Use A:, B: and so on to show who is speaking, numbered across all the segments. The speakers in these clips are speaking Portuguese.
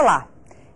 A: Olá!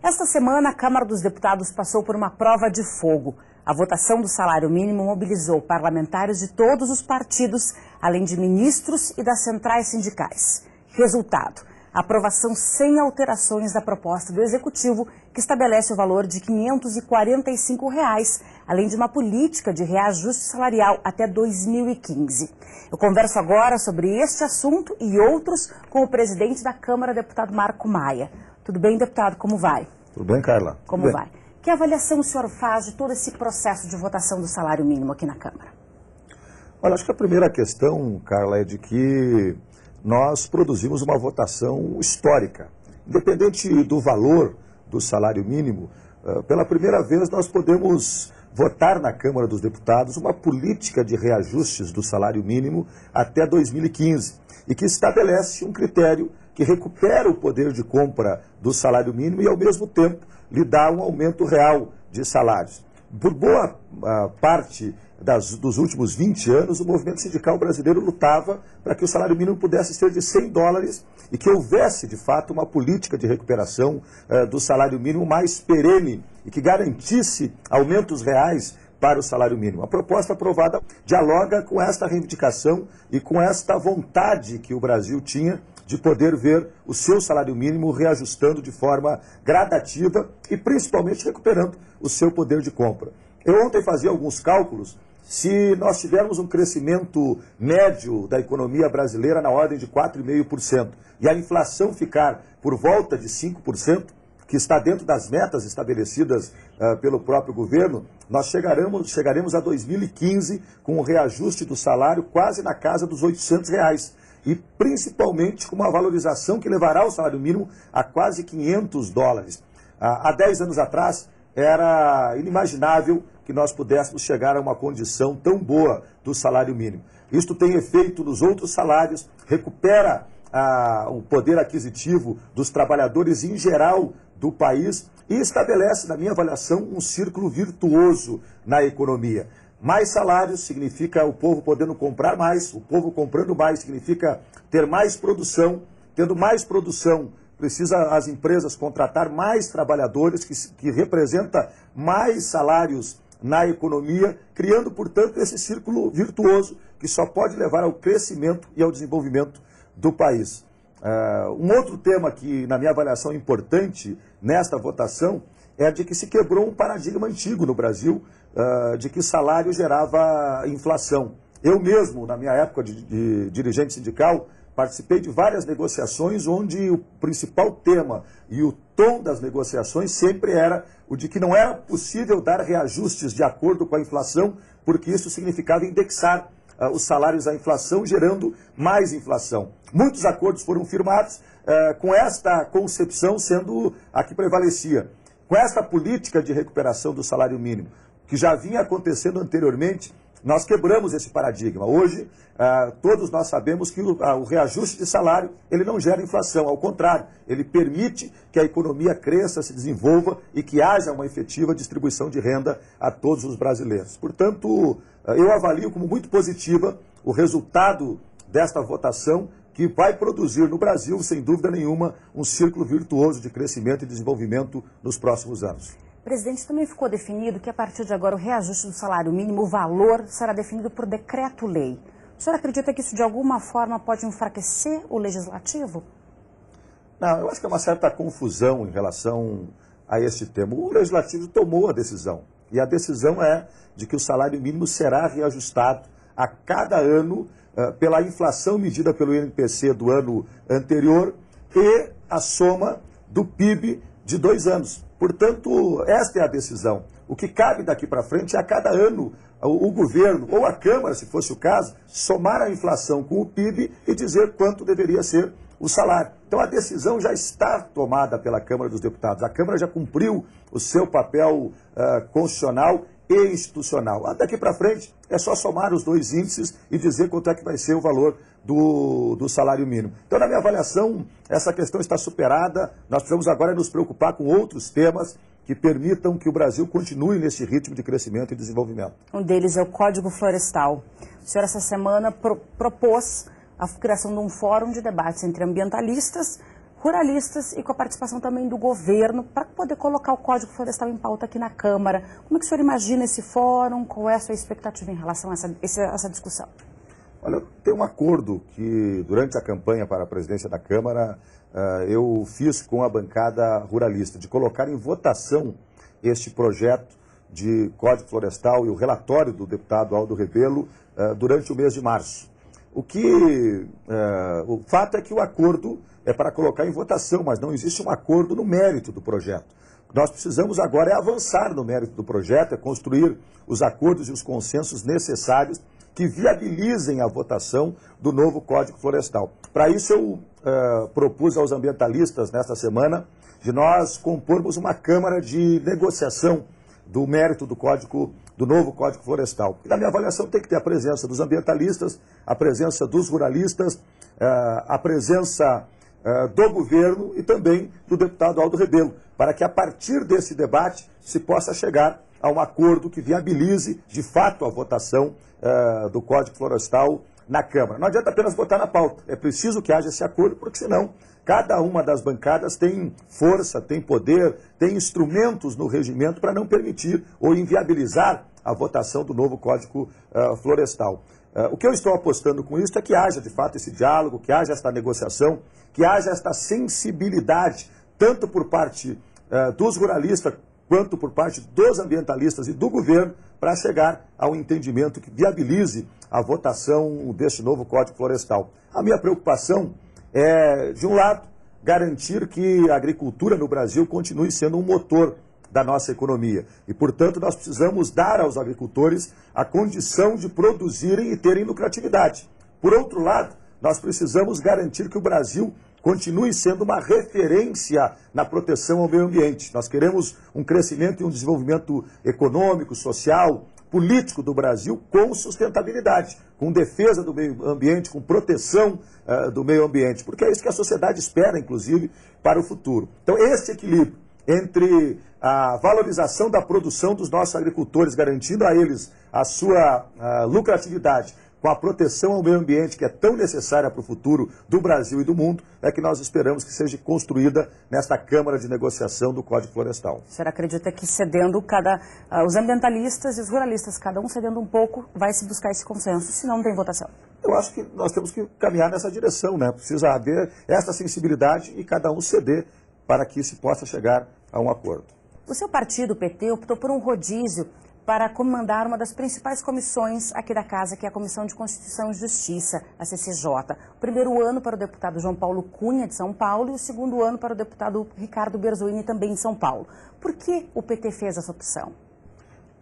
A: Esta semana, a Câmara dos Deputados passou por uma prova de fogo. A votação do salário mínimo mobilizou parlamentares de todos os partidos, além de ministros e das centrais sindicais. Resultado: aprovação sem alterações da proposta do Executivo, que estabelece o valor de R$ 545, além de uma política de reajuste salarial até 2015. Eu converso agora sobre este assunto e outros com o presidente da Câmara, deputado Marco Maia. Tudo bem, deputado? Como vai?
B: Tudo bem, Carla?
A: Como vai? Que avaliação o senhor faz de todo esse processo de votação do salário mínimo aqui na Câmara?
B: Olha, acho que a primeira questão, Carla, é de que nós produzimos uma votação histórica. Independente do valor do salário mínimo, pela primeira vez nós podemos votar na Câmara dos Deputados uma política de reajustes do salário mínimo até 2015 e que estabelece um critério que recupera o poder de compra do salário mínimo e, ao mesmo tempo, lhe dá um aumento real de salários. Por boa parte dos últimos 20 anos, o movimento sindical brasileiro lutava para que o salário mínimo pudesse ser de $100 e que houvesse, de fato, uma política de recuperação do salário mínimo mais perene e que garantisse aumentos reais para o salário mínimo. A proposta aprovada dialoga com esta reivindicação e com esta vontade que o Brasil tinha de poder ver o seu salário mínimo reajustando de forma gradativa e principalmente recuperando o seu poder de compra. Eu ontem fazia alguns cálculos. Se nós tivermos um crescimento médio da economia brasileira na ordem de 4,5% e a inflação ficar por volta de 5%, que está dentro das metas estabelecidas pelo próprio governo, nós chegaremos a 2015 com um reajuste do salário quase na casa dos R$800 e principalmente com uma valorização que levará o salário mínimo a quase $500. Há 10 anos atrás era inimaginável que nós pudéssemos chegar a uma condição tão boa do salário mínimo. Isto tem efeito nos outros salários, recupera o poder aquisitivo dos trabalhadores em geral do país e estabelece, na minha avaliação, um círculo virtuoso na economia. Mais salários significa o povo podendo comprar mais, o povo comprando mais significa ter mais produção, tendo mais produção precisa as empresas contratar mais trabalhadores, que representa mais salários na economia, criando, portanto, esse círculo virtuoso que só pode levar ao crescimento e ao desenvolvimento do país. Um outro tema que, na minha avaliação, é importante nesta votação é de que se quebrou um paradigma antigo no Brasil, de que salário gerava inflação. Eu mesmo, na minha época de dirigente sindical, participei de várias negociações onde o principal tema e o tom das negociações sempre era o de que não era possível dar reajustes de acordo com a inflação, porque isso significava indexar os salários à inflação, gerando mais inflação. Muitos acordos foram firmados com esta concepção sendo a que prevalecia. Com esta política de recuperação do salário mínimo, que já vinha acontecendo anteriormente, nós quebramos esse paradigma. Hoje, todos nós sabemos que o reajuste de salário ele não gera inflação, ao contrário, ele permite que a economia cresça, se desenvolva e que haja uma efetiva distribuição de renda a todos os brasileiros. Portanto, eu avalio como muito positiva o resultado desta votação, que vai produzir no Brasil, sem dúvida nenhuma, um círculo virtuoso de crescimento e desenvolvimento nos próximos anos.
A: Presidente, também ficou definido que a partir de agora o reajuste do salário mínimo, o valor, será definido por decreto-lei. O senhor acredita que isso de alguma forma pode enfraquecer o legislativo?
B: Não, eu acho que é uma certa confusão em relação a este tema. O legislativo tomou a decisão, e a decisão é de que o salário mínimo será reajustado a cada ano pela inflação medida pelo INPC do ano anterior e a soma do PIB de 2 anos. Portanto, esta é a decisão. O que cabe daqui para frente é a cada ano o governo, ou a Câmara, se fosse o caso, somar a inflação com o PIB e dizer quanto deveria ser o salário. Então a decisão já está tomada pela Câmara dos Deputados. A Câmara já cumpriu o seu papel constitucional e institucional. Daqui para frente é só somar os dois índices e dizer quanto é que vai ser o valor do salário mínimo. Então, na minha avaliação, essa questão está superada. Nós precisamos agora nos preocupar com outros temas que permitam que o Brasil continue nesse ritmo de crescimento e desenvolvimento.
A: Um deles é o Código Florestal. O senhor, essa semana, propôs a criação de um fórum de debates entre ambientalistas, ruralistas e com a participação também do governo, para poder colocar o Código Florestal em pauta aqui na Câmara. Como é que o senhor imagina esse fórum? Qual é a sua expectativa em relação a essa discussão?
B: Olha, tem um acordo que, durante a campanha para a presidência da Câmara, eu fiz com a bancada ruralista, de colocar em votação este projeto de Código Florestal e o relatório do deputado Aldo Rebelo durante o mês de março. O fato é que o acordo é para colocar em votação, mas não existe um acordo no mérito do projeto. O que nós precisamos agora é avançar no mérito do projeto, é construir os acordos e os consensos necessários que viabilizem a votação do novo Código Florestal. Para isso eu propus aos ambientalistas nesta semana de nós compormos uma Câmara de negociação do mérito do novo Código Florestal. E na minha avaliação tem que ter a presença dos ambientalistas, a presença dos ruralistas, a presença do governo e também do deputado Aldo Rebelo, para que a partir desse debate se possa chegar a um acordo que viabilize de fato a votação do Código Florestal na Câmara. Não adianta apenas botar na pauta, é preciso que haja esse acordo, porque senão cada uma das bancadas tem força, tem poder, tem instrumentos no regimento para não permitir ou inviabilizar a votação do novo Código Florestal. O que eu estou apostando com isso é que haja de fato esse diálogo, que haja esta negociação, que haja esta sensibilidade, tanto por parte dos ruralistas quanto por parte dos ambientalistas e do governo, para chegar a um entendimento que viabilize a votação deste novo Código Florestal. A minha preocupação é, de um lado, garantir que a agricultura no Brasil continue sendo um motor da nossa economia. E, portanto, nós precisamos dar aos agricultores a condição de produzirem e terem lucratividade. Por outro lado, nós precisamos garantir que o Brasil continue sendo uma referência na proteção ao meio ambiente. Nós queremos um crescimento e um desenvolvimento econômico, social, político do Brasil com sustentabilidade, com defesa do meio ambiente, com proteção do meio ambiente, porque é isso que a sociedade espera, inclusive, para o futuro. Então, esse equilíbrio entre a valorização da produção dos nossos agricultores, garantindo a eles a sua lucratividade, com a proteção ao meio ambiente, que é tão necessária para o futuro do Brasil e do mundo, é que nós esperamos que seja construída nesta Câmara de Negociação do Código Florestal.
A: O senhor acredita que cedendo os ambientalistas e os ruralistas, cada um cedendo um pouco, vai se buscar esse consenso, senão não tem votação?
B: Eu acho que nós temos que caminhar nessa direção, né? Precisa haver essa sensibilidade e cada um ceder para que se possa chegar a um acordo.
A: O seu partido, o PT, optou por um rodízio para comandar uma das principais comissões aqui da Casa, que é a Comissão de Constituição e Justiça, a CCJ. O primeiro ano para o deputado João Paulo Cunha, de São Paulo, e o segundo ano para o deputado Ricardo Berzoini, também de São Paulo. Por que o PT fez essa opção?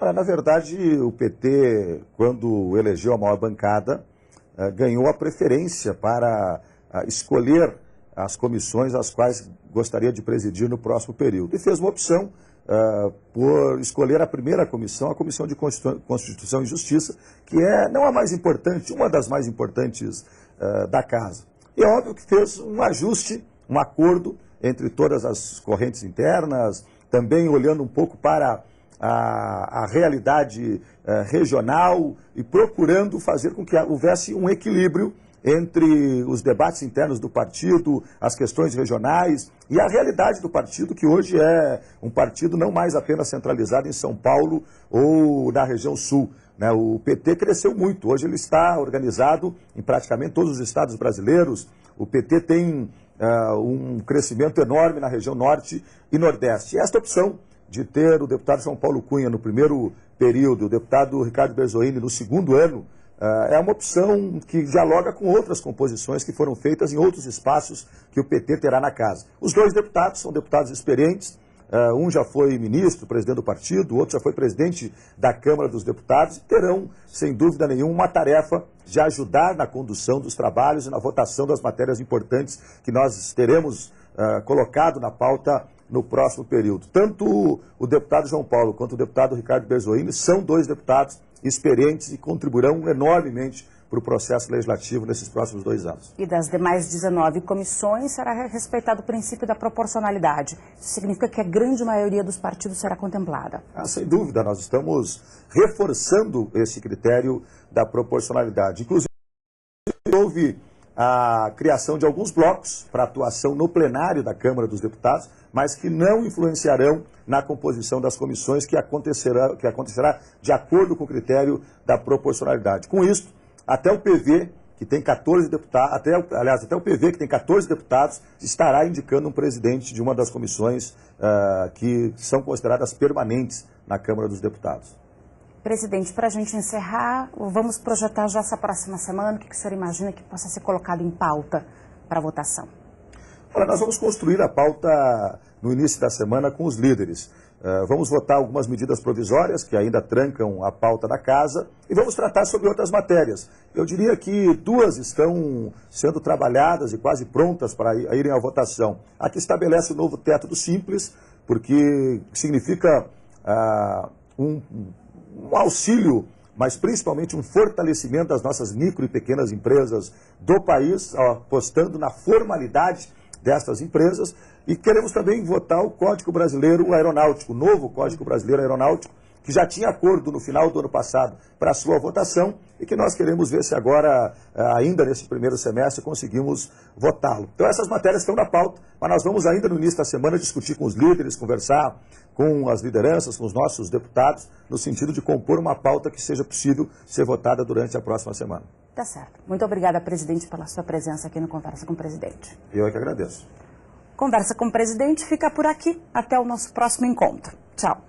B: Na verdade, o PT, quando elegeu a maior bancada, ganhou a preferência para escolher as comissões às quais gostaria de presidir no próximo período. E fez uma opção por escolher a primeira comissão, a Comissão de Constituição e Justiça, que é não a mais importante, uma das mais importantes da Casa. E é óbvio que fez um ajuste, um acordo entre todas as correntes internas, também olhando um pouco para a realidade regional e procurando fazer com que houvesse um equilíbrio entre os debates internos do partido, as questões regionais e a realidade do partido, que hoje é um partido não mais apenas centralizado em São Paulo ou na região sul, né? O PT cresceu muito, hoje ele está organizado em praticamente todos os estados brasileiros. O PT tem um crescimento enorme na região norte e nordeste. E esta opção de ter o deputado João Paulo Cunha no primeiro período, o deputado Ricardo Berzoini no segundo ano, é uma opção que dialoga com outras composições que foram feitas em outros espaços que o PT terá na Casa. Os dois deputados são deputados experientes, um já foi ministro, presidente do partido, o outro já foi presidente da Câmara dos Deputados, e terão, sem dúvida nenhuma, uma tarefa de ajudar na condução dos trabalhos e na votação das matérias importantes que nós teremos colocado na pauta no próximo período. Tanto o deputado João Paulo quanto o deputado Ricardo Berzoini são dois deputados experientes e contribuirão enormemente para o processo legislativo nesses próximos 2 anos.
A: E das demais 19 comissões será respeitado o princípio da proporcionalidade. Isso significa que a grande maioria dos partidos será contemplada?
B: Sem dúvida, nós estamos reforçando esse critério da proporcionalidade. Inclusive, houve a criação de alguns blocos para atuação no plenário da Câmara dos Deputados, mas que não influenciarão na composição das comissões que acontecerá de acordo com o critério da proporcionalidade. Com isso, até o PV, que tem 14 deputados, até o PV, que tem 14 deputados, estará indicando um presidente de uma das comissões que são consideradas permanentes na Câmara dos Deputados.
A: Presidente, para a gente encerrar, vamos projetar já essa próxima semana, o que o senhor imagina que possa ser colocado em pauta para votação?
B: Olha, nós vamos construir a pauta no início da semana com os líderes. Vamos votar algumas medidas provisórias que ainda trancam a pauta da casa e vamos tratar sobre outras matérias. Eu diria que 2 estão sendo trabalhadas e quase prontas para irem à votação. A que estabelece o novo teto do Simples, porque significa um auxílio, mas principalmente um fortalecimento das nossas micro e pequenas empresas do país, apostando na formalidade destas empresas, e queremos também votar o Código Brasileiro Aeronáutico, o novo Código Brasileiro Aeronáutico, que já tinha acordo no final do ano passado para a sua votação e que nós queremos ver se agora, ainda nesse primeiro semestre, conseguimos votá-lo. Então essas matérias estão na pauta, mas nós vamos ainda no início da semana discutir com os líderes, conversar com as lideranças, com os nossos deputados, no sentido de compor uma pauta que seja possível ser votada durante a próxima semana.
A: Tá certo. Muito obrigada, presidente, pela sua presença aqui no Conversa com o Presidente.
B: Eu é que agradeço.
A: Conversa com o Presidente fica por aqui. Até o nosso próximo encontro. Tchau.